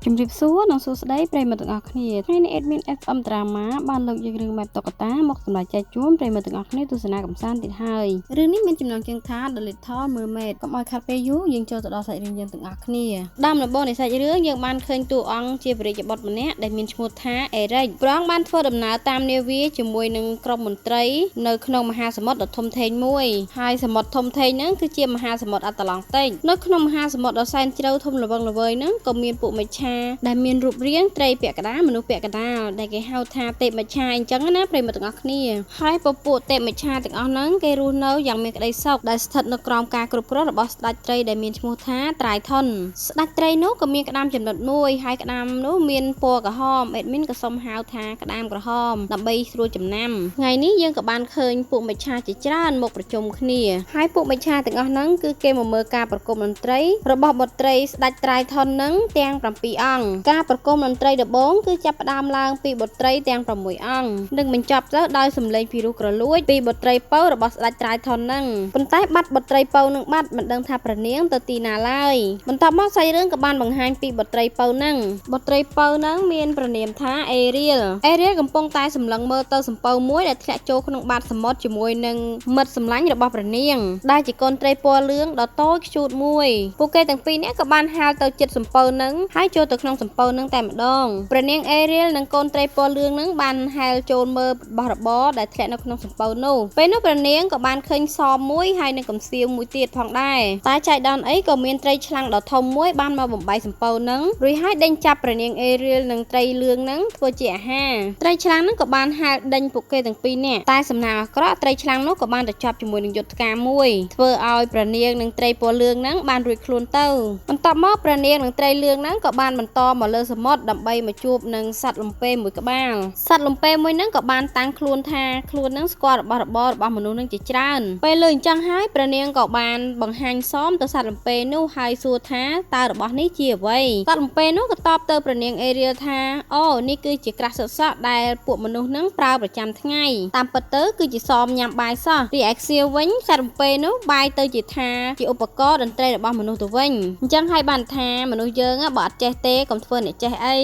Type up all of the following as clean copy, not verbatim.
ជំរាបសួរនិងសួស្តីប្រិយមិត្តទាំងអស់គ្នាថ្ងៃនេះ Admin FM Drama បានលើកយករឿងបែបតុក្កតាមកសម្រាប់ចែកជូនប្រិយមិត្តទាំងអស់គ្នាទស្សនាកម្សាន្តទៀតហើយរឿងនេះមានចំណងជើងថា The Little Mermaid កុំឲ្យខាត់ពេលយូរយើងចូលទៅដល់សាច់រឿងយើងទាំងអស់គ្នាដើមដំបូងនៃសាច់រឿងយើងបានឃើញតួអង្គជាព្រះរាជបុត្រម្នាក់ដែលមានឈ្មោះថា Eric ព្រះអង្គបានធ្វើដំណើរតាមនាវាជាមួយនឹងក្រុមមន្ត្រីនៅក្នុងមហាសមុទ្រដ៏ធំធេងមួយហើយសមុទ្រធំធេងហ្នឹងគឺជាមហាសមុទ្រអាត្លង់តិកនៅក្នុងមហាសមុទ្រដ៏សែនជ្រៅធំល្វឹងល្វើយហ្នឹងក៏មានពួកមេឆាដែលមានរូបរាងត្រីពាក់កណ្ដាលមនុស្សពាក់កណ្ដាលដែលគេហៅថាទេពមច្ឆាអញ្ចឹងណាប្រិយមិត្តទាំងអស់គ្នាហើយពពួកទេពមច្ឆាទាំងអស់ហ្នឹងគេរស់នៅយ៉ាងមានក្តីសុខដែលស្ថិតនៅក្រោមការគ្រប់គ្រងរបស់ស្ដេចត្រីដែលមានឈ្មោះថាត្រៃថុនស្ដេចត្រីនោះក៏មានក្តាមចំណុចមួយហើយក្តាមនោះមានពណ៌ក្រហមអេដមីនក៏សុំហៅថាក្តាមក្រហមដើម្បីស្រួលចំណាំថ្ងៃនេះយើងក៏បានឃើញពួកមច្ឆាជាច្រើនមកប្រជុំគ្នាហើយពួកមច្ឆាទាំងអស់ហ្នឹងគឺគេមកមើលការប្រគំតន្ត្រីរបស់បុត្រីស្ដេចត្រៃថុនហ្នឹងទាំង7អង្គការប្រគំតន្ត្រីដំបូងគឺចាប់ផ្ដើមឡើងពីបុត្រីទាំង6អង្គនិងបញ្ចប់ទៅដោយសម្លេងពីរោះក្រលួចពីបុត្រីពៅរបស់ស្ដេចត្រៃថុនហ្នឹងប៉ុន្តែបាត់បុត្រីពៅនឹងបាត់មិនដឹងថាព្រះនាងទៅទីណាឡើយបន្ទាប់មកសាច់រឿងក៏បានបង្ហាញពីបុត្រីពៅហ្នឹងបុត្រីពៅហ្នឹងមានព្រះនាមថាអេរៀលកំពុងតែសម្លឹងមើលទៅសំពៅមួយដែលធ្លាក់ចូលក្នុងបាតសមុទ្រជាមួយនឹងមិត្តសម្លាញ់របស់ព្រះនាងដែលជាកូនត្រីពណ៌លឿងដ៏តូចខ្ជូតមួយពួកគេទាំងពីរនាក់ក៏បានហាលទៅជិតសំពៅហ្នឹងហើយចូលទៅក្នុងសំពៅហ្នឹងតែម្ដងព្រះនាងអេរៀលនិងកូនត្រីពណ៌លឿងហ្នឹងបានហែលចូលមើលរបស់របរដែលធ្លាក់នៅក្នុងសំពៅនោះពេលនោះព្រះនាងក៏បានឃើញសមមួយហើយនឹងកំសៀវមួយទៀតផងដែរតែចៃដន្យអីក៏មានត្រីឆ្លាំងដ៏ធំមួយបានមកបំបីសំពៅហ្នឹងរួចហើយដេញចាប់ព្រះនាងអេរៀលនិងត្រីលឿងហ្នឹងធ្វើជាអាហារត្រីឆ្លាំងហ្នឹងក៏បានហែលដេញពួកគេទាំងពីរនាក់តែសំណាងអាក្រក់ត្រីឆ្លាំងនោះក៏បានទៅចាប់ជាមួយនឹងយុទ្ធការមួយធ្វើឲ្យព្រះនាងនិងត្រីពណ៌លឿងហ្នឹងបានរួចខ្លួនទៅបន្ទាប់មកព្រះនាងនិងត្រីលឿងហ្នឹងក៏បានបន្តមកលើសមុទ្រដើម្បីមកជួបនឹងសត្វលំពេមួយក្បាលសត្វលំពេមួយហ្នឹងក៏បានតាំងខ្លួនថាខ្លួនហ្នឹងស្គាល់របស់របររបស់មនុស្សហ្នឹងជាច្រើនពេលលើអញ្ចឹងហើយព្រះនាងក៏បានបង្ហាញសមទៅសត្វលំពេនោះហើយសួរថាតើរបស់នេះជាអ្វីសត្វលំពេនោះក៏តបទៅព្រះនាងអេរៀលថាអូនេះគឺជាក្រាស់សុសក់ដែលពួកមនុស្សហ្នឹងប្រើប្រចាំថ្ងៃតាមពិតទៅគឺជាសមញ៉ាំបាយសោះរីឯខ្សៀវវិញសត្វលំពេនោះបាយទៅជាថាជាឧបករណ៍តន្ត្រីរបស់មនុស្សទៅវិញអញ្ចឹងហើយបានថាមនុស្សយើងបើអត់ចេះទេកុំធ្វើអ្នកចេះអី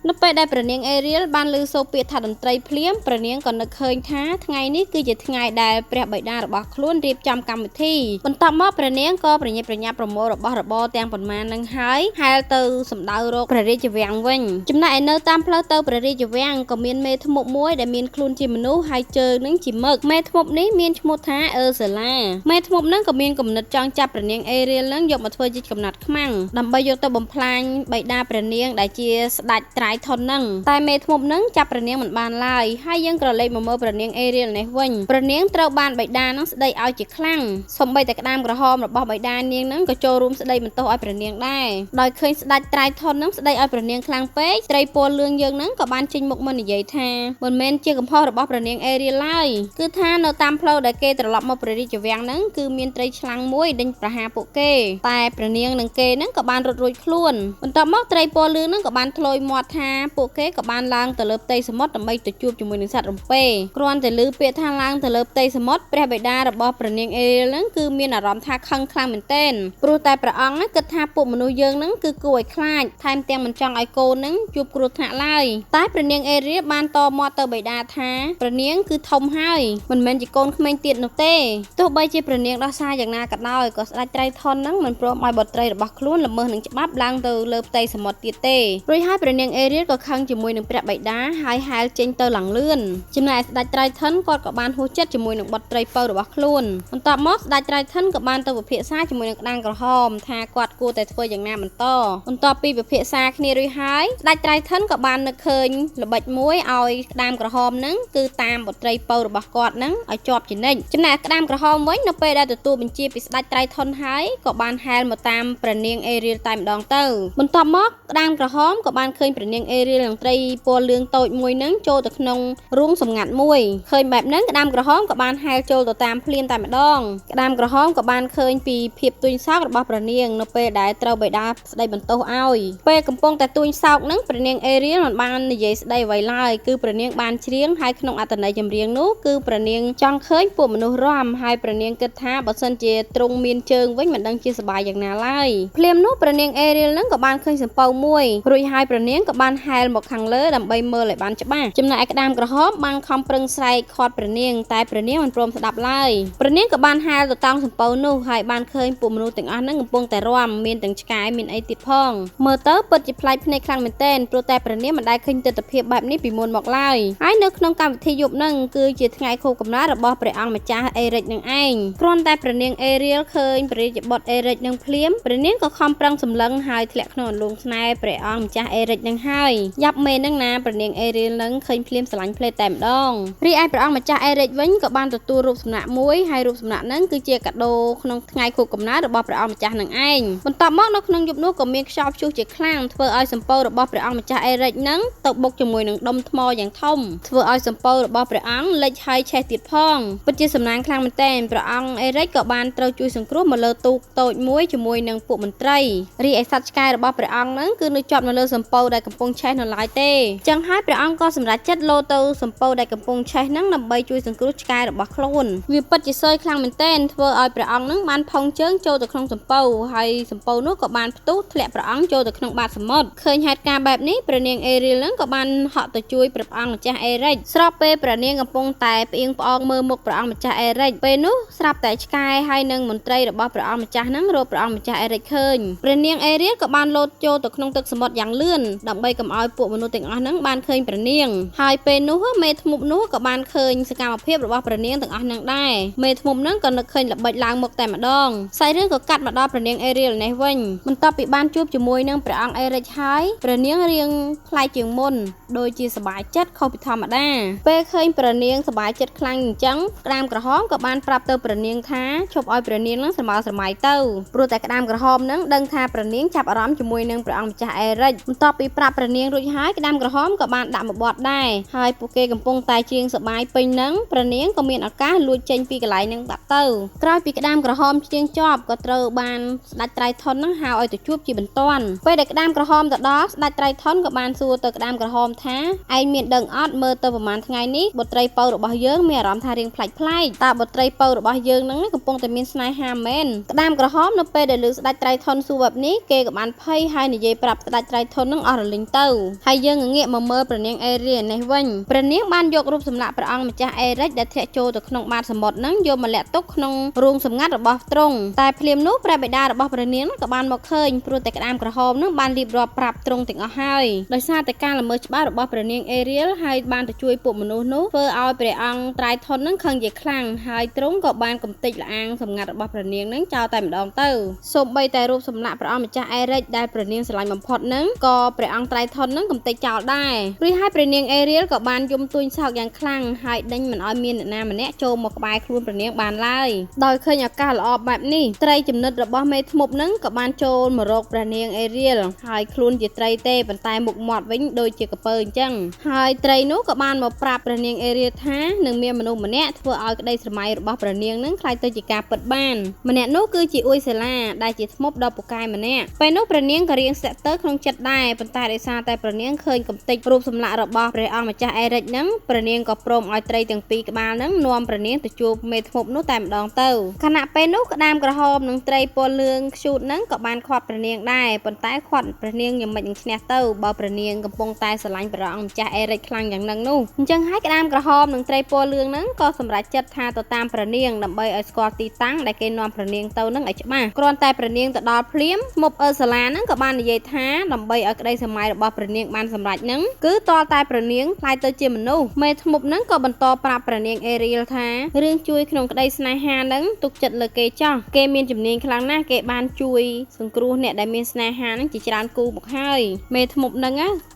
នៅពេលដែលព្រះនាងអេរៀលបានឮសូរពាក្យថាតន្ត្រីភ្លាមព្រះនាងក៏នឹកឃើញថាថ្ងៃនេះគឺជាថ្ងៃដែលព្រះបិតារបស់ខ្លួនរៀបចំកម្មវិធីបន្ទាប់មកព្រះនាងក៏ប្រញាប់ប្រញាល់ប្រមូលរបស់របរទាំងប៉ុន្មាននឹងហើយហែលទៅសម្ដៅរកព្រះរាជវាំងវិញចំណែកឯនៅតាមផ្លូវទៅព្រះរាជវាំងក៏មានមេធ្មប់មួយដែលមានខ្លួនជាមនុស្សហើយជើងនឹងជាមឹកមេធ្មប់នេះមានឈ្មោះថាអឺសាឡាមេធ្មប់នឹងក៏មានគំនិតចង់ចាប់ព្រះនាងអេរៀលនឹងយកមកធ្វើជាកំណាត់ខ្មាំងដើម្បីយកទៅបំផ្លាញបិតាព្រះនាងដែលជាស្ដេចត្រៃថុននឹងតែមេធ្មប់នឹងចាប់ព្រះនាងមិនបានឡើយហើយយើងក្រឡេកមកមើលព្រះនាងអេរៀលនេះវិញព្រះនាងត្រូវបានបិតានឹងស្ដីឲ្យជាខ្លាំងសូម្បីតែក្តាមក្រហមរបស់បិតានាងនឹងក៏ចូលរួមស្ដីបន្ទោសឲ្យព្រះនាងដែរដោយឃើញស្ដេចត្រៃថុននឹងស្ដីឲ្យព្រះនាងខ្លាំងពេកត្រីពណ៌លឿងយើងនឹងក៏បានចេញមុខមកនិយាយថាមិនមែនជាកំហុសរបស់ព្រះនាងអេរៀលឡើយគឺថានៅតាមផ្លូវដែលគេត្រឡប់មកព្រះរាជវាំងនឹងគឺមានត្រីឆ្លាំងមួយដេញប្រហារពួកគេតែព្រះនាងនិងគេនឹងក៏បានរត់រួចខ្លួនបន្ទាប់មកត្រីពណ៌លឿងនឹងក៏បានធ្លោយមាត់ថាពួកគេក៏បានឡើងទៅលើផ្ទៃសមុទ្រដើម្បីទៅជួបជាមួយនឹងសត្វរំពេគ្រាន់តែឮពាក្យថាឡើងទៅលើផ្ទៃសមុទ្រព្រះបិតារបស់ព្រះនាងអេរៀលនឹងគឺមានអារម្មណ៍ថាខឹងខ្លាំងមែនទែនព្រោះតែព្រះអង្គគិតថាពួកមនុស្សយើងនឹងគឺគួរឲ្យខ្លាចថែមទាំងមិនចង់ឲ្យកូននឹងជួបគ្រោះថ្នាក់ឡើយតែព្រះនាងអេរៀលបានតមាត់ទៅបិតាថាព្រះនាងគឺធំហើយមិនមែនជាកូនក្មេងទៀតនោះទេទោះបីជាព្រះនាងដោះសារយ៉ាងណាក៏ដោយក៏ស្ដេចត្រៃថុននឹងមិនព្រមឲ្យបុត្រីរបស់ខ្លួនល្មើសនឹងច្បាប់ឡើងទៅលើផ្ទៃសមុទ្រទៀតទេរួចហើយព្រះនាងអេរៀលក៏ខឹងជាមួយនឹងព្រះបិតាហើយហែលចេញទៅឡើងលឿនចំណែកស្ដេចត្រៃថុនគាត់ក៏បានហួសចិត្តជាមួយនឹងបុត្រីពៅរបស់ខ្លួនបន្ទាប់មកស្ដេចត្រៃថុនក៏បានទៅពិភាក្សាជាមួយនឹងក្តាមក្រហមថាគាត់គួរតែធ្វើយ៉ាងណាបន្តបន្ទាប់ពីពិភាក្សាគ្នារួចហើយស្ដេចត្រៃថុនក៏បាននឹកឃើញល្បិចមួយឲ្យក្តាមក្រហមនឹងគឺតាមបុត្រីពៅរបស់គាត់នឹងឲ្យជាប់ជានិច្ចចំណែកក្តាមក្រហមវិញនៅពេលដែលទទួលបញ្ជាពីស្ដេចត្រៃថុនហើយក៏បានហែលមកតាមព្រះនាងអេរៀលតែម្ដងទៅបន្ទាប់មកក្តាមក្រហមក៏បានឃើញព្រះនាងអេរៀលនិងត្រីពណ៌លឿងតូចមួយនឹងចូលទៅក្នុងរូងសម្ងាត់មួយឃើញបែបហ្នឹងក្តាមក្រហមក៏បានហែលចូលទៅតាមភ្លាមតែម្ដងក្តាមក្រហមក៏បានឃើញពីភាពទួញសោករបស់ព្រះនាងនៅពេលដែលត្រូវបិតាស្ដីបន្ទោសឲ្យពេលកំពុងតែទួញសោកហ្នឹងព្រះនាងអេរៀលមិនបាននិយាយស្ដីអ្វីឡើយគឺព្រះនាងបានច្រៀងហើយក្នុងអត្ថន័យចម្រៀងនោះគឺព្រះនាងចង់ឃើញពួកមនុស្សរាំហើយព្រះនាងគិតថាបើសិនជាទ្រង់មានជើងវិញមិនដឹងជាសប្បាយយ៉ាងណាឡើយភ្លាមនោះព្រះនាងអេរៀលហ្នឹងក៏បានឃើញសំពៅ មួយរួចហើយព្រះនាងក៏បានហែលមកខាងលើដើម្បីមើលឲ្យបានច្បាស់ចំណែកឯក្តាមក្រហមបានខំប្រឹងស្រែកខាត់ព្រះនាងតែព្រះនាងមិនព្រមស្ដាប់ឡើយព្រះនាងក៏បានហែលទៅតង់សំពៅនោះហើយបានឃើញពួកមនុស្សទាំងអស់ហ្នឹងកំពុងតែរាំមានទាំងឆ្កែមានអីទៀតផងមើលទៅពិតជាប្លែកភ្នែកខ្លាំងមែនទែនព្រោះតែព្រះនាងមិនដែលឃើញទិដ្ឋភាពបែបនេះពីមុនមកឡើយហើយនៅក្នុងកម្មវិធីយប់ហ្នឹងគឺជាថ្ងៃខួបកំណើតរបស់ព្រះអង្គម្ចាស់អេរិចនឹងឯងគ្រាន់តែព្រះនាងអេរៀលឃើញព្រះរាជបុត្រអេរិចនឹងភ្លាមព្រះនាងក៏ខំប្រឹងសម្លឹងហើយធ្លាក់ក្នុងអន្លង់ស្នេហ៍ព្រះអង្គម្ចាស់អេរិចនឹងហើយយ៉ាប់មេនឹងណាព្រះនាងអេរៀលនឹងឃើញភ្លាមស្រឡាញ់ភ្លេតតែម្ដងរីឯព្រះអង្គម្ចាស់អេរិចវិញក៏បានទទួលរូបសំណាកមួយហើយរូបសំណាកហ្នឹងគឺជាកាដូក្នុងថ្ងៃខួបកំណើតរបស់ព្រះអង្គម្ចាស់នឹងឯងបន្ទាប់មកនៅក្នុងយប់នោះក៏មានខ្យល់ព្យុះជាខ្លាំងធ្វើឲ្យសម្ពៅរបស់ព្រះអង្គម្ចាស់អេរិចហ្នឹងទៅបុកជាមួយនឹងដុំថ្មយ៉ាងធំធ្វើឲ្យសម្ពៅរបស់ព្រះអង្គលិចហើយឆេះទៀតផងពិតជាសំណាងខ្លាំងមែនទែនព្រះអង្គអេរិចក៏បានត្រូវជួយសង្គ្រោះមកលើទូកតូចមួយជាមួយនឹងពួកមន្ត្រីរីឯសត្វឆ្កែរបស់ព្រះអង្គហ្នឹងគឺនៅជាប់នៅលើសម្ពៅដែលកំពុងឆេះនៅឡើយទេចឹងហើយព្រះអង្គក៏សម្រេចចិត្តលោទៅសម្ពៅដែលកំពុងឆេះហ្នឹងដើម្បីជួយសង្គ្រោះឆ្កែរបស់ខ្លួនវាពិតជាសយខ្លាំងមែនទែនធ្វើឲ្យព្រះអង្គហ្នឹងបានផុងជើងចូលទៅក្នុងសម្ពៅហើយសម្ពៅនោះក៏បានផ្ទុះធ្លាក់ព្រះអង្គចូលទៅក្នុងបាតសមុទ្រឃើញហេតុការណ៍បែបនេះព្រះនាងអេរៀលហ្នឹងក៏បានហក់ទៅជួយព្រះអង្គម្ចាស់អេរិចស្របពេលព្រះនាងកំពុងតែផ្អៀងផ្អងមើលមុខព្រះអង្គម្ចាស់អេរិចពេលនោះស្រាប់តែឆ្កែហើយនឹងមន្ត្រីរបស់ព្រះអង្គម្ចាស់ហ្នឹងរកព្រះអង្គម្ចាស់អេរិចឃើញព្រះនាងអេរៀលក៏បានលោតចូលទៅក្នុងទឹកសមុទ្រយ៉ាងលឿនដើម្បីកុំឲ្យពួកមនុស្សទាំងអស់ហ្នឹងបានឃើញព្រះនាងហើយពេលនោះមេធ្មប់នោះក៏បានឃើញសកម្មភាពរបស់ព្រះនាងទាំងអស់ហ្នឹងដែរមេធ្មប់ហ្នឹងក៏នឹកឃើញល្បិចឡើងមកតែម្ដងខ្សែរឿងក៏កាត់មកដល់ព្រះនាងអេរៀលនេះវិញបន្ទាប់ពីបានជួបជាមួយនឹងព្រះអង្គអេរិចហើយព្រះនាងរៀងប្លែកជាងមុនដូចជាសប្បាយចិត្តខុសពីធម្មតាពេលឃើញព្រះនាងសប្បាយចិត្តខ្លាំងអញ្ចឹងក្តាមក្រហមក៏បានប្រាប់ទៅព្រះនាងថាឈប់ឲ្យព្រះនាងនឹងស្រមើស្រមៃទៅព្រោះតែក្តាមក្រហមនឹងដឹងថាព្រះនាងចាប់អារម្មណ៍ជាមួយនឹងព្រះអង្គម្ចាស់អេរិចបន្ទាប់ពីប្រាប់ព្រះនាងរួចហើយក្តាមក្រហមក៏បានដាក់មកបត់ដែរហើយពួកគេកំពុងតែជាងសប្បាយពេញនឹងព្រះនាងក៏មានឱកាសលួចចេញពីកន្លែងនឹងបាត់ទៅក្រោយពីក្តាមក្រហមជាងជាប់ក៏ត្រូវបានស្ដេចត្រៃថុននឹងហៅឲ្យទៅជួបជាបន្ទាន់ពេលដែលក្តាមក្រហមទៅដល់ស្ដេចត្រៃថុនក៏បានសួរទៅក្តាមក្រហមថាឯងមានដឹងអត់មើលទៅប្រហែលថ្ងៃនេះបុត្រីពៅរបស់យើងមានអារម្មណ៍ថារៀងប្លែកតើបុត្រីពៅរបស់យើងនឹងកំពុងតែមានស្នេហាមែនក្តាមក្រហមនៅពេលដែលលើស្ដេចត្រៃថុនសួរបែបនេះគេក៏បានភ័យហើយនិយាយប្រាប់ស្ដេចត្រៃថុននឹងអស់រលីងទៅហើយយើងងាកមកមើលព្រះនាងអេរៀលនេះវិញព្រះនាងបានយករូបសម្លាកព្រះអង្គម្ចាស់អេរិចដែលធ្លាក់ចូលទៅក្នុងបាតសមុទ្រនឹងយកមកលាក់ទុកក្នុងរូងសម្ងាត់របស់ទ្រង់តែភ្លាមនោះព្រះបិតារបស់ព្រះនាងក៏បានមកឃើញព្រោះតែក្តាមក្រហមនឹងបានរៀបរាប់ប្រាប់ទ្រង់ទាំងអស់ហើយដោយសារតែការល្មើសច្បាប់របស់ព្រះនាងអេរៀលហើយបានទៅជួយពួកមនុស្សនោះធ្វើឲ្យព្រះអង្គត្រៃថុននឹងខឹងជាខ្លាំងហើយទ្រង់ក៏បានកំទេចល្អាងសម្ងាត់របស់ព្រះនាងនឹងចោលតែម្ដងទៅសូម្បីតែរូបសម្លាកព្រះអង្គម្ចាស់អេរិចដែលព្រះនាងស្រឡាញ់បំផុតនឹងក៏ព្រះអង្គត្រៃថុននឹងកំទេចចោលដែរព្រោះហើយព្រះនាងអេរៀលក៏បានយំទួញសោកយ៉ាងខ្លាំងហើយដេញមិនឲ្យមានអ្នកណាម្នាក់ចូលមកក្បែរខ្លួនព្រះនាងបានឡើយដោយឃើញឱកាសល្អបែបនេះត្រីចំណិតរបស់មេធ្មប់នឹងក៏បានចូលមករកព្រះនាងអេរៀលហើយខ្លួនជាត្រីទេប៉ុន្តែមុខមាត់វិញដូចជាក្រពើអញ្ចឹងហើយត្រីនោះក៏បានមកប្រាប់ព្រះនាងអេរៀលថានឹងមានមនុស្សម្នាក់ធ្វើឲ្យក្តីស្រមៃរបស់ព្រះនាងនឹងខ្លាយទៅជាការពិតបានម្នាក់នោះគឺជាអ៊ុយសេឡាដែលជាធ្មប់ដ៏ពូកែម្នាក់ពេលនោះព្រះនាងក៏រៀងស្ទាក់ទៅក្នុងចិត្តដែរប៉ុន្តែដោយសារតែព្រះនាងឃើញកំទេចរូបសម្លាករបស់ព្រះអង្គម្ចាស់អេរិចនឹងព្រះនាងក៏ព្រមឲ្យត្រីទាំងពីរក្បាលនឹងនាំព្រះនាងទៅជួបមេធ្មប់នោះតែម្ដងទៅខណៈពេលនោះក្តាមក្រហមនិងត្រីពណ៌លឿងខ្ជូតនឹងក៏បានខាត់ព្រះនាងដែរប៉ុន្តែខាត់ព្រះនាងយ៉ាងម៉េចនឹងឈ្នះទៅបើព្រះនាងកំពុងតែស្រឡាញ់ព្រះអង្គម្ចាស់អេរិចខ្លាំងយ៉ាងហ្នឹងនោះអញ្ចឹងហើយក្តាមក្រហមនិងត្រីពណ៌លឿងហ្នឹងក៏សម្រេចចិត្តថាទៅតាមព្រះនាងដើម្បីឲ្យស្គាល់ទីតាំងដែលគេនាំព្រះនាងទៅនឹងឲ្យច្បាស់គ្រាន់តែព្រះនាងទៅដល់ភ្លាមធ្មប់អឺសាឡាហ្នឹងក៏បាននិយាយថាដើម្បីឲ្យក្តីសម័យរបស់ព្រះនាងបានសម្រេចហ្នឹងគឺតលតែព្រះនាងខ្លាយទៅជាមនុស្សមេធ្មប់ហ្នឹងក៏បន្តប្រាប់ព្រះនាងអេរៀលថារឿងជួយក្នុងក្តីស្នេហាហ្នឹងទុកចិត្តលើគេចោះគេមានជំនាញខ្លាំងណាស់គេបានជួយសង្គ្រោះអ្នកដែលមានស្នេហាហ្នឹងជាច្រើនគូមកហើយមេធ្មប់ហ្នឹ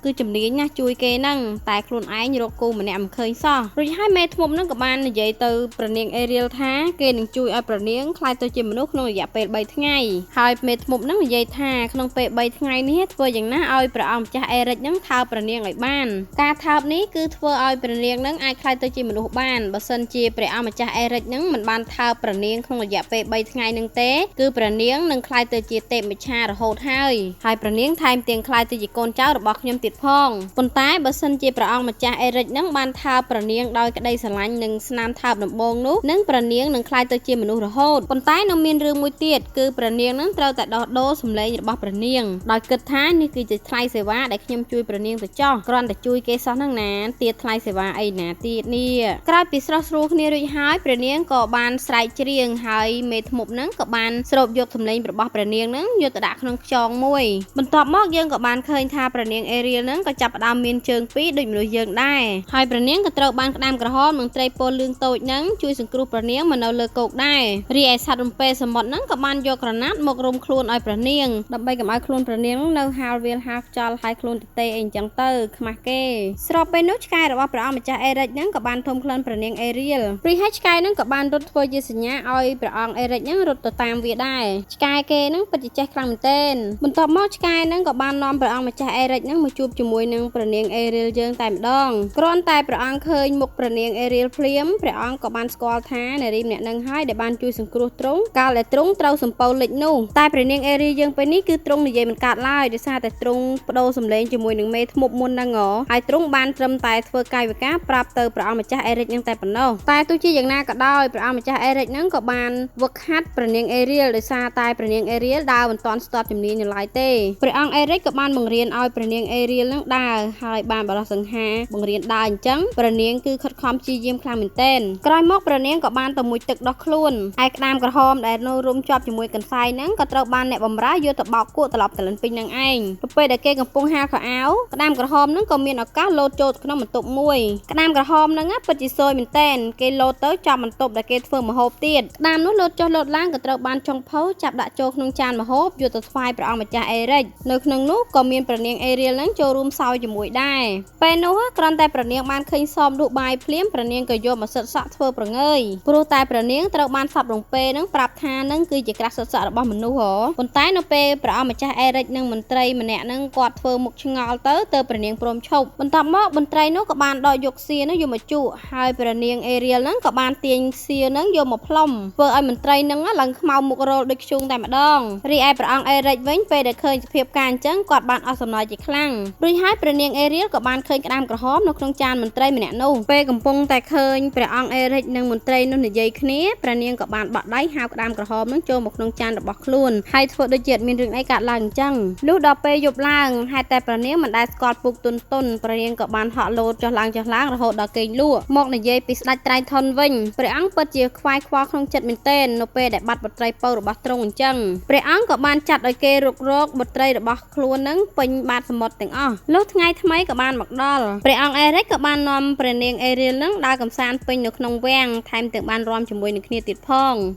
ងគឺជំនាញណាស់ជួយគេហ្នឹងតែខ្លួនឯងរកគូម្នាក់មិនឃើញសោះរួចហើយមេធ្មប់ហ្នឹងក៏បាននិយាយទៅព្រះនាងអេរៀលថាគេនឹងជួយឲ្យព្រះនាងខ្លាយទៅជាមនុស្សក្នុងរយៈពេល3ថ្ងៃហើយមេធ្មប់ហ្នឹងនិយាយថាក្នុងពេល3ថ្ងៃនេះធ្វើយ៉ាងណាឲ្យព្រះអង្គម្ចាស់អេរិចហ្នឹងថើបព្រះនាងឲ្យបានការថើបនេះគឺធ្វើឲ្យព្រះនាងហ្នឹងអាចខ្លាយទៅជាមនុស្សបានបើសិនជាព្រះអង្គម្ចាស់អេរិចហ្នឹងមិនបានថើបព្រះនាងក្នុងរយៈពេល3ថ្ងៃហ្នឹងទេគឺព្រះនាងនឹងខ្លាយទៅជាទេពមិច្ឆារហូតហើយព្រះនាងថែមទាំងខ្លាយទៅជាកូនចៅរបស់ខ្ញុំទៀតផងប៉ុន្តែបើសិនជាព្រះអង្គម្ចាស់អេរិចហ្នឹងបានថើបព្រះនាងដោយក្តីស្រឡាញ់និងស្នាមថើបដំបងនោះនឹងព្រះនាងនឹងខ្លាយទៅជាមនុស្សរហូតប៉ុន្តែនៅមានរឿងមួយទៀតគឺព្រះនាងនឹងត្រូវតែដោះដូរសម្លេងរបស់ព្រះនាងដោយ គិតថានេះគឺជាថ្លៃសេវាដែលខ្ញុំជួយប្រនាងទៅចោះគ្រាន់តែជួយគេសោះហ្នឹងណាទៀតថ្លៃសេវាអីណាទៀតនេះក្រោយពីស្រស់ស្រួលគ្នារួចហើយព្រះនាងក៏បានស្រែកច្រៀងហើយមេធ្មប់ហ្នឹងក៏បានស្រូបយកសម្លេងរបស់ព្រះនាងហ្នឹងយកទៅដាក់ក្នុងខ្យងមួយបន្ទាប់មកយើងក៏បានឃើញថាព្រះនាងអេរៀលហ្នឹងក៏ចាប់ផ្ដើមមានជើងពីរដូចមនុស្សយើងដែរហើយព្រះនាងក៏ត្រូវបានក្តាមក្រហមនឹងត្រីពោលលឿងតូចហ្នឹងជួយសង្គ្រោះព្រះនាងមកនៅលើគោកដែររីឯសត្វរំពេសមុទ្រហ្នឹងក៏បានយកក្រណាត់មករុំខ្លួនឲ្យព្រះនាងដើម្បីកុំឲ្យខ្លួនព្រះនាងនៅហាលវាលហាលខ្យល់ហើយខ្លួនទទេអីអញ្ចឹងទៅខ្មាស់គេស្របពេលនោះឆ្កែរបស់ព្រះអង្គម្ចាស់អេរិចហ្នឹងក៏បានធំក្លិនព្រះនាងអេរៀលព្រីហើយឆ្កែហ្នឹងក៏បានរត់ធ្វើជាសញ្ញាឲ្យព្រះអង្គអេរិចហ្នឹងរត់ទៅតាមវាដែរឆ្កែគេហ្នឹងពិតជាចេះខ្លាំងមែនទែនបន្ទាប់មកឆ្កែហ្នឹងក៏បាននាំព្រះអង្គម្ចាស់អេរិចហ្នឹងមកជួបជាមួយនឹងព្រះនាងអេរៀលយើងតែម្ដងគ្រាន់តែព្រះអង្គឃើញមុខព្រះនាងអេរៀលភ្លាមព្រះអង្គក៏បានស្គាល់ថានារីម្នាក់ហ្នឹងហើយដែលបានជួយសង្គ្រោះទ្រង់កាលដែលទ្រង់ត្រូវសម្ពៅលិចនោះតែព្រះនាងអេរៀលយើងពេលនេះគឺទ្រង់និយាយមិនកាត់ឡើយដោយសារតែទ្រង់បដូរសម្លេងជាមួយនឹងមេធ្មប់មុនហ្នឹងហើយទ្រង់បានត្រឹមតែធ្វើកាយវិការប្រាប់ទៅព្រះអង្គម្ចាស់អេរិចហ្នឹងតែប៉ុណ្ណោះតែទោះជាយ៉ាងណាក៏ដោយព្រះអង្គម្ចាស់អេរិចហ្នឹងក៏បានវឹកហាត់ព្រះនាងអេរៀលដោយសារតែព្រះនាងអេរៀលដើរមិនទាន់ស្ទាត់ជំនាញនៅឡើយទេព្រះអង្គអេរិចក៏បានបង្រៀនឲ្យព្រះនាងអេរៀលហ្នឹងដើរហើយបានបរោះសង្ហាបង្រៀនដើរអញ្ចឹងព្រះនាងគឺខិតខំព្យាយាមខ្លាំងមែនទែនក្រោយមកព្រះនាងក៏បានទៅមួយទឹកដោះខ្លួនឯក្តាមក្រហមដែលនៅរុំជាប់ជាមួយកន្សែងហ្នឹងក៏ត្រូវបានអ្នកបម្រើយកទៅបោកគក់ត្រឡប់ទៅលិនពេញនឹងឯងពេលដែលគេកំពុងហាលខោអាវក្តាមក្រហមហ្នឹងក៏មានឱកាសលោតចូលក្នុងបន្ទប់មួយក្តាមក្រហមហ្នឹងពិតជាសយមែនទែនគេលោតទៅចាប់បន្ទប់ដែលគេធ្វើម្ហូបទៀតក្តាមនោះលោតចុះលោតឡើងក៏ត្រូវបានចុងភៅចាប់ដាក់ចូលក្នុងចានម្ហូបយកទៅថ្វាយព្រះអង្គម្ចាស់អេរិចនៅក្នុងនោះក៏មានព្រះនាងអេរៀលហ្នឹងចូលរួមសោយជាមួយដែរពេលនោះគ្រាន់តែព្រះនាងបានឃើញសមដួសបាយភ្លាមព្រះនាងក៏យកមកសិតសក់ធ្វើប្រងើយព្រោះតែព្រះនាងត្រូវបានសັບរំពេហ្នឹងប្រាប់ថានឹងគឺជាក្រាស់សិតសក់របស់មនុស្សប៉ុន្តែនៅពេលព្រះអង្គម្ចាស់អេរិចនិងមន្ត្រីម្នាក់ហ្នឹងគាត់ធ្វើមុខឆ្ងល់ទៅព្រះនាងព្រមឈប់បន្ទាប់មកមន្ត្រីនោះក៏បានដកយកសៀនោះយកមកជក់ហើយព្រះនាងអេរៀលហ្នឹងក៏បានទាញសៀហ្នឹងយកមកផ្លុំធ្វើឲ្យមន្ត្រីហ្នឹងឡើងខ្មៅមុខរលដូចខ្ជុងតែម្ដងរីឯព្រះអង្គអេរិចវិញពេលដែលឃើញសភាពការអញ្ចឹងគាត់បានអស់សំណើចជាខ្លាំងរួចហើយព្រះនាងអេរៀលក៏បានឃើញក្តាមក្រហមនៅក្នុងចានមន្ត្រីម្នាក់នោះពេលកំពុងតែឃើញព្រះអង្គអេរិចនិងមន្ត្រីនោះនិយាយគ្នាព្រះនាងក៏បានបាក់ដៃហៅក្តាមក្រហមហ្នឹងចូលមកក្នុងចានរបស់ខ្លួនហើយធ្វើដូចជាមានរឿងអីកើតឡើងអញ្ចឹងលុះដល់ពេលយប់ឡើងហេតុតែព្រះនាងមិនដែលស្គាល់ពុកទុនព្រះនាងក៏បានហក់លោតចុះឡើងរហូតដល់គេងលក់មកនិយាយពីស្ដេចត្រៃថុនវិញព្រះអង្គពិតជាខ្វាយខ្វល់ក្នុងចិត្តមែនទែននៅពេលដែលបាត់បុត្រីពៅរបស់ទ្រង់អញ្ចឹងព្រះអង្គក៏បានចាត់ឲ្យគេរុករកបុត្រីរបស់ខ្លួននឹងពេញបាតសមុទ្រទាំងអស់លុះថ្ងៃថ្មីក៏បានមកដល់ព្រះអង្គអេរិចក៏បាននាំព្រះនាងអេរៀលនឹងដើរកំសាន្តពេញនៅក្នុងវាំងថែមទាំងបានរាំជាមួយនឹងគ្នាទៀតផ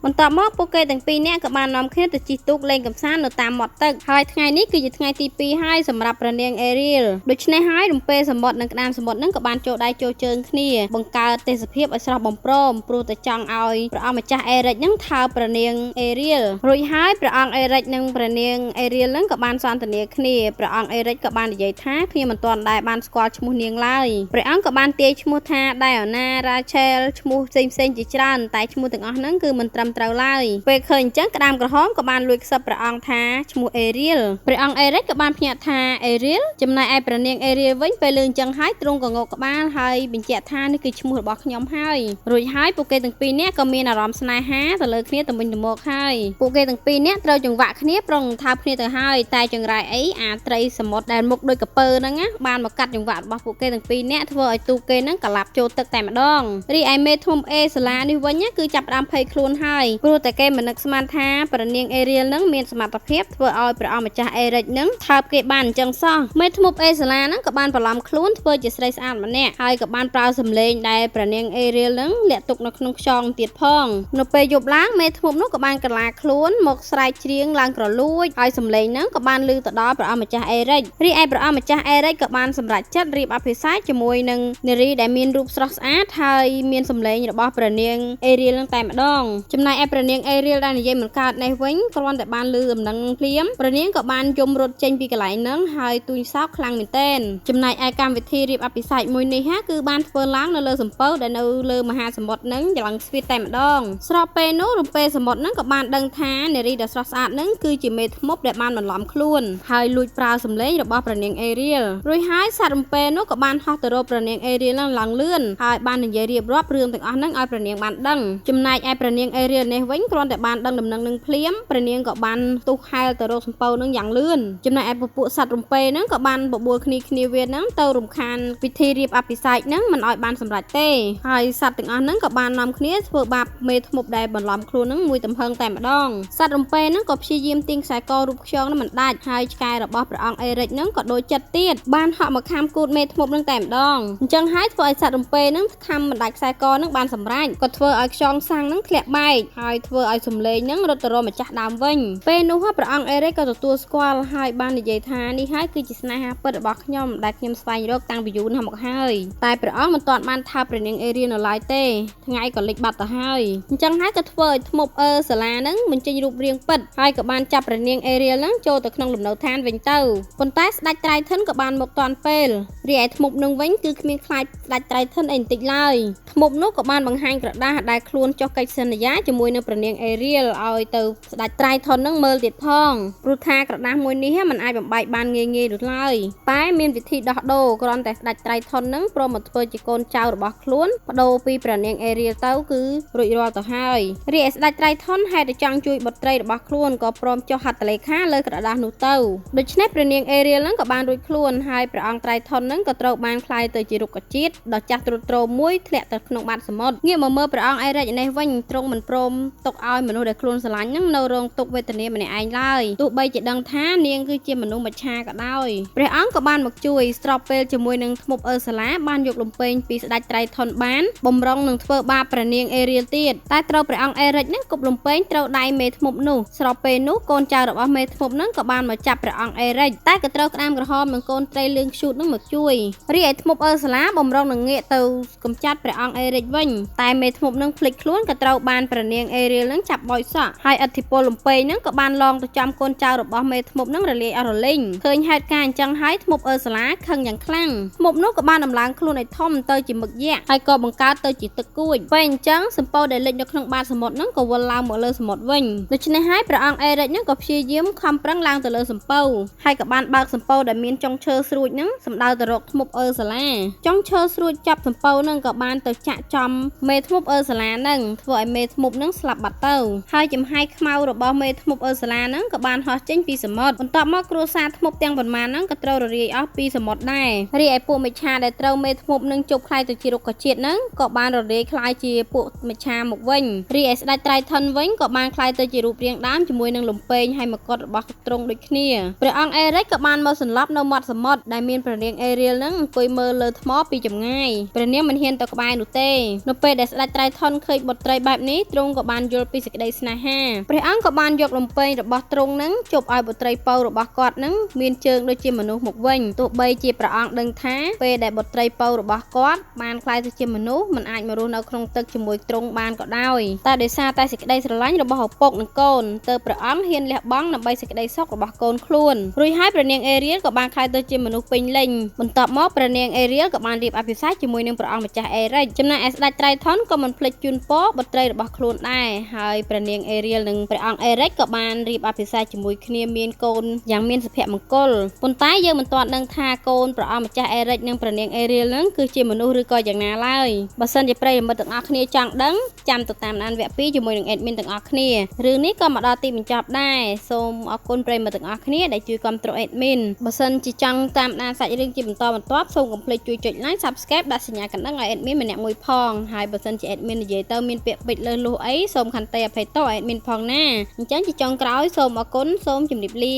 ងបន្ទាប់មកពួកគេទាំងពីរនាក់ក៏បាននាំគ្នាទៅជិះទូកលេងកំសាន្តនៅតាមមាត់ទឹកហើយថ្ងៃនេះគឺជាថ្ងៃទី2ហើយសម្រាប់ព្រះនាងអេរៀលដូច្នេះហើយរំពេសមុទ្រនិងក្តាមសមុទ្រនឹងក៏បានចូលដៃចូលជើងគ្នាបង្កើតទេសភាពឲ្យស្រស់បំព្រមព្រោះតែចង់ឲ្យព្រះអង្គម្ចាស់អេរិចនឹងថើបព្រះនាងអេរៀលរួចហើយព្រះអង្គអេរិចនិងព្រះនាងអេរៀលនឹងក៏បានសន្ទនាគ្នាព្រះអង្គអេរិចក៏បាននិយាយថាខ្ញុំមិនទាន់ដែរបានស្គាល់ឈ្មោះនាងឡើយព្រះអង្គក៏បានទាយឈ្មោះថាដៃអូណារ៉ាឆែលឈ្មោះផ្សេងជាច្រើនតែឈ្មោះទាំងអស់ហ្នឹងគឺមិនត្រឹមត្រូវឡើយពេលឃើញអញ្ចឹងក្តាមក្រហមក៏បានលួចខ្សឹបព្រះអង្គថាឈ្មោះអេរៀលព្រះអង្គអេរិចក៏បានភ្ញាក់ថាអេរៀលចំណែកឯព្រះនាងអេរៀលវិញពេលលឺអញ្ចឹងហើយទ្រង់ក៏ងក់ក្បាលហើយបញ្ជាក់ថានេះគឺឈ្មោះរបស់ខ្ញុំហើយរួចហើយពួកគេទាំងពីរនាក់ក៏មានអារម្មណ៍ស្នេហាទៅលើគ្នាទៅវិញទៅមកហើយពួកគេទាំងពីរនាក់ត្រូវចង្វាក់គ្នាប្រុងថើបគ្នាទៅហើយតែចង្រៃអីអាត្រីសមុទ្រដែលមុខដូចកពើហ្នឹងណាបានមកកាត់ចង្វាក់របស់ពួកគេទាំងពីរនាក់ធ្វើឲ្យទូកគេហ្នឹងកលាប់ចូលទឹកតែម្ដងរីឯមេធំអេសាឡានេះវិញគឺចាប់ផ្ដើមភ័យខ្លួនហើយព្រោះតែគេមិននឹកស្មានថាព្រះនាងអេរៀលហ្នឹងមានសមត្ថភាពធ្វើឲ្យព្រះអង្គម្ចាស់អេរិចហ្នឹងថើបគេបានអញ្ចឹងសោះមេធ្មប់អេសាឡាហ្នឹងក៏បានបន្លំខ្លួនធ្វើជាស្រីស្អាតម្នាក់ហើយក៏បានប្រើសម្លេងដែលព្រះនាងអេរៀលហ្នឹងលាក់ទុកនៅក្នុងខ្យងទៀតផងនៅពេលយប់ឡើងមេធ្មប់នោះក៏បានកន្លាខ្លួនមកស្រែកច្រៀងឡើងក្រលួចហើយសម្លេងហ្នឹងក៏បានឮទៅដល់ព្រះអង្គម្ចាស់អេរិចរីឯព្រះអង្គម្ចាស់អេរិចក៏បានសម្រេចចិត្តរៀបអភិសេកជាមួយនឹងនារីដែលមានរូបស្រស់ស្អាតហើយមានសម្លេងរបស់ព្រះនាងអេរៀលនឹងតែម្ដងចំណែកឯព្រះនាងអេរៀលដែលនិយាយមិនកើតនេះវិញគ្រាន់តែបានឮដំណឹងភ្លាមព្រះនាងក៏បានយំរត់ចេញពីកន្លែងហ្នឹងហើយទូញសោកខ្លាំងមែនទែនចំណែកឯកម្មវិធីរៀបអភិសេកមួយនេះគឺបានធ្វើឡើងនៅលើសំពៅដែលនៅលើមហាសមុទ្រហ្នឹងយ៉ាងស្វីតតែម្ដងស្របពេលនោះរំពេសមុទ្រហ្នឹងក៏បានដឹងថានារីដ៏ស្រស់ស្អាតហ្នឹងគឺជាមេធ្មប់ដែលបានបន្លំខ្លួនហើយលួចប្រើសម្លេងរបស់ព្រះនាងអេរៀលរួចហើយសត្វរំពេនោះក៏បានហោះទៅរកព្រះនាងអេរៀលហ្នឹងឡើងលឿនហើយបាននិយាយរៀបរាប់រឿងទាំងអស់ហ្នឹងឲ្យព្រះនាងបានដឹងចំណែកឯព្រះនាងអេរៀលនេះវិញគ្រាន់តែបានដឹងដំណឹងនឹងភ្លាមព្រះនាងក៏បានទុះហែលទៅរកសំពៅនឹងយ៉ាងលឿ នចំណែកឯពពួកសត្វរំពេហ្នឹងក៏បានបបួលគ្នាវាហ្នឹងទៅរំខានពិធីរៀបអភិសេកហ្នឹងមិនឲ្យបានសម្រេចទេហើយសត្វទាំងអស់ហ្នឹងក៏បាននាំគ្នាធ្វើបាបមេធ្មប់ដែលបន្លំខ្លួនហ្នឹងមួយទំហឹងតែម្ដងសត្វរំពេហ្នឹងក៏ព្យាយាមទាញខ្សែករូបខ្យងហ្នឹងមិនដាច់ហើយឆ្កែរបស់ព្រះអង្គអេរិចហ្នឹងក៏ដូចចិត្តទៀតបានហក់មកខាំគូតមេធ្មប់ហ្នឹងតែម្ដងអញ្ចឹងហើយធ្វើឲ្យសត្វរំពេហ្នឹងខំមិនដាច់ខ្សែកហ្នឹងបានសម្រេចក៏ធ្វើឲ្យខ្យងសាំងហ្នឹងធ្លាក់បែកហើយធ្វើឲ្យសំឡេងហ្នឹងរត់ទៅរកម្ចាស់ដើមវិញពេលនោះព្រះអង្គអេរិចក៏ទទួលស្គាល់ហើយបាននិយាយថានេះហើយគឺជាស្នេហាពិតរបស់ខ្ញុំដែលខ្ញុំស្វែងរកតាំងពីយូរណាស់មកហើយតែព្រះអង្គមិនទាន់បានថើបព្រះនាងអេរៀលនៅឡើយទេថ្ងៃក៏លិចបាត់ទៅហើយអញ្ចឹងហើយក៏ធ្វើឲ្យធ្មប់សាលាហ្នឹងបញ្ចេញរូបរាងពិតហើយក៏បានចាប់ព្រះនាងអេរៀលហ្នឹងចូលទៅក្នុងលំនៅឋានវិញទៅប៉ុន្តែស្ដេចត្រៃធិនក៏បានមកទាន់ពេលរីឯធ្មប់នឹងវិញគឺគ្មានខ្លាចស្ដេចត្រៃធិនអីបន្តិចឡើយធ្មប់នោះក៏បានបង្ហាញក្រដាស់ដែលខ្លួនចុះកិច្ចសន្យាជាមួយនឹងព្រះនាងអេរៀលឲ្យទៅស្ដេចត្រៃធិនហ្នឹងមើលទៀតផងព្រោះថាក្រដាស់មួយនេះมันអាចបំបែកបានងាយៗនោះឡើយតែមានវិធីដោះដូរគ្រាន់តែស្ដេចត្រៃធិនហ្នឹងព្រមមកធ្វើជាកូនចៅរបស់ខ្លួនបដូរពីព្រះនាងអេរៀលទៅគឺរួចរាល់ទៅហើយរីឯស្ដេចត្រៃធិនហេតុតែចង់ជួយបុត្រីរបស់ខ្លួនក៏ព្រមចុះហត្ថលេខាលើក្រដាស់នោះទៅដូច្នេះព្រះនាងអេរៀលហ្នឹងក៏បានរួចខ្លួនហើយព្រះអង្គត្រៃធិនហ្នឹងក៏ត្រូវបានក្លាយទៅជារុក្ខជាតិដ៏ចាស់ទ្រុឌទ្រោមមួយធ្លាក់ទៅក្នុងបាតសមុទ្រងាកមកមើលព្រះអង្គអេរិចនេះវិញទ្រង់មិនព្រមទុកឲ្យមនុស្សដែលខ្លួនស្រឡាញ់ហ្នឹងនៅរងទុក្ខវេទនាម្នាក់ឯងឡើយទោះបីជាដឹងថានាងគឺជាមនុស្សមច្ឆាក៏ដោយព្រះអង្គក៏បានមកជួយស្របពេលជាមួយនឹងធ្មប់សាលាបានយកលំពេងពីស្ដេចត្រៃធិនបានបំរុងនឹងធ្វើបាបព្រះនាងអេរៀលទៀតតែត្រូវព្រះអង្គអេរិចហ្នឹងគប់លំពេងត្រូវដៃមេធ្មប់នោះស្របពេលនោះកូនចៅរបស់មេធ្មប់ហ្នឹងក៏បានមកចាប់ព្រះអង្គអេរិចតែក៏ត្រូវក្តាមក្រហមនឹងកូនត្រីលឿងខ្ជូតហ្នឹងមកជួយរីឯធ្មប់សាលាបំរុងនឹងងាកទៅកំចាត់ព្រះអង្គអេរិចវិញតែមេធ្មប់ហ្នឹងភ្លេចខ្លួនក៏ត្រូវបានព្រះនាងអេរៀលហ្នឹងចាប់បោចសក់ហើយឥទ្ធិពលលំពេងហ្នឹងក៏បានឡងទៅចំកូនចៅរបស់មេធ្មប់ហ្នឹងរលាយអស់រលីងឃើញហេតុការណ៍អញ្ចឹងហើយធ្មប់សាលាខឹងយ៉ាងខ្លាំងធ្មប់នោះក៏បានដំឡើងខ្លួនឲ្យធំទៅជាមឹកយក្សហើយក៏បង្កើតទៅជាទឹកគួចពេលអញ្ចឹងសំពៅដែលលិចនៅក្នុងបាតសមុទ្រហ្នឹងក៏វិលឡើងមកលើសមុទ្រវិញដូច្នេះហើយព្រះអង្គអេរិចហ្នឹងក៏ព្យាយាមខំប្រឹងឡើងទៅលើសំពៅហើយក៏បានបើកសំពៅដែលមានចុងឈើស្រួចហ្នឹងសម្ដៅទៅរកធ្មប់សាលាចុងឈើស្រួចចាប់សំពៅហ្នឹងក៏បានទៅចាក់ចំមេធ្មប់សាលាហ្នឹងធ្វើឲ្យមេធ្មប់ហ្នឹងស្លាប់បាត់ទៅហើយចំហាយខ្មៅរបស់មេធ្មប់សាលាហ្នឹងក៏បានហោះចេញពីសមុទ្របន្ទាប់មកគ្រួសារធ្មប់ទាំងប៉ុន្មានហ្នឹងក៏ត្រូវរលាយអស់ពីសមុទ្រដែររីឯពួកមិច្ឆាដែលត្រូវមេធ្មប់នឹងជប់ខ្លាយទៅជារុក្ខជាតិហ្នឹងក៏បានរលាយខ្លាយជាពួកមិច្ឆាមកវិញរីឯស្ដេចត្រៃធិនវិញក៏បានខ្លាយទៅជារូបរាងដើមជាមួយនឹងលំពេងហើយមកុដរបស់ទ្រង់ដូចគ្នាព្រះអង្គអេរិចក៏បានមកសន្លប់នៅមាត់សមុទ្រដែលមានព្រះនាងអេរៀលហ្នឹងអង្គុយមើលលើថ្មពីចម្ងាយព្រះនាងមិនហ៊ានទៅក្បែរនោះទេនៅពេលដែលស្ដេចត្រៃធិនឃើញបុត្រីបែបនេះទ្រង់ក៏បានយល់ពីសេចក្តីស្នេហាព្រះអង្គក៏បានយកលំពេងរបស់ទ្រង់ហ្នឹងជប់ឲ្យបុត្រីពៅរបស់គាត់ហ្នឹងមានជើងដូចជាមនុស្សមកវិញទោះបីជាព្រះអង្គដឹងថាពេលដែលបុត្រីពៅរបស់គាត់បានក្លាយទៅជាមនុស្សមិនអាចមករស់នៅក្នុងទឹកជាមួយទ្រង់បានក៏ដោយតែដោយសារតែសេចក្តីស្រឡាញ់របស់ឪពុកនិងកូនទើបព្រះអង្គហ៊ានលះបង់ដើម្បីសេចក្តីសុខរបស់កូនខ្លួនរួចហើយព្រះនាងអេរៀលក៏បានក្លាយទៅជាមនុស្សពេញលេញបន្ទាប់មកព្រះនាងអេរៀលក៏បានរៀបអភិសេកជាមួយនឹងព្រះអង្គម្ចាស់អេរិចចំណែកឯស្ដេចត្រៃធិនក៏មិនភ្លេចជូនពរបុត្រីរបស់ខ្លួនដែរហើយព្រះនាងអេរៀលនិងព្រះអង្គអេរិចក៏បានរៀបអភិសេកជាមួយគ្នាមានកូនយ៉ាងមានសុភមង្គលប៉ុន្តែយើងមិនទាន់ដឹងថាកូនព្រះអង្គម្ចាស់អេរិចនិងព្រះនាងអេរៀលនឹងគឺជាមនុស្សឬក៏យ៉ាងណាឡើយបើសិនជាប្រិយមិត្តទាំងអស់គ្នាចង់ដឹងចាំទៅតាមដានវគ្គ 2ជាមួយនឹង admin ទាំងអស់គ្នារឿងនេះក៏មកដល់ទីបញ្ចប់ដែរសូមអរគុណប្រិយមិត្តទាំងអស់គ្នាដែលជួយគាំទ្រ admin បើសិនជាចង់តាមដានសាច់រឿងជាបន្តបន្ទាប់សូមកុំភ្លេចជួយចុច like subscribe ដាក់សញ្ញាកណ្ដឹងឲ្យ admin ម្នាក់មួយផងហើយបើសិនជា admin និយាយទៅមានពាក្យពេចន៍លើសលួសអីសូមខន្តីអភ័យទោស admin ផងណាអញ្ចឹងជាចុងក្រោយសូមអរគុណសូមជម្រាបលា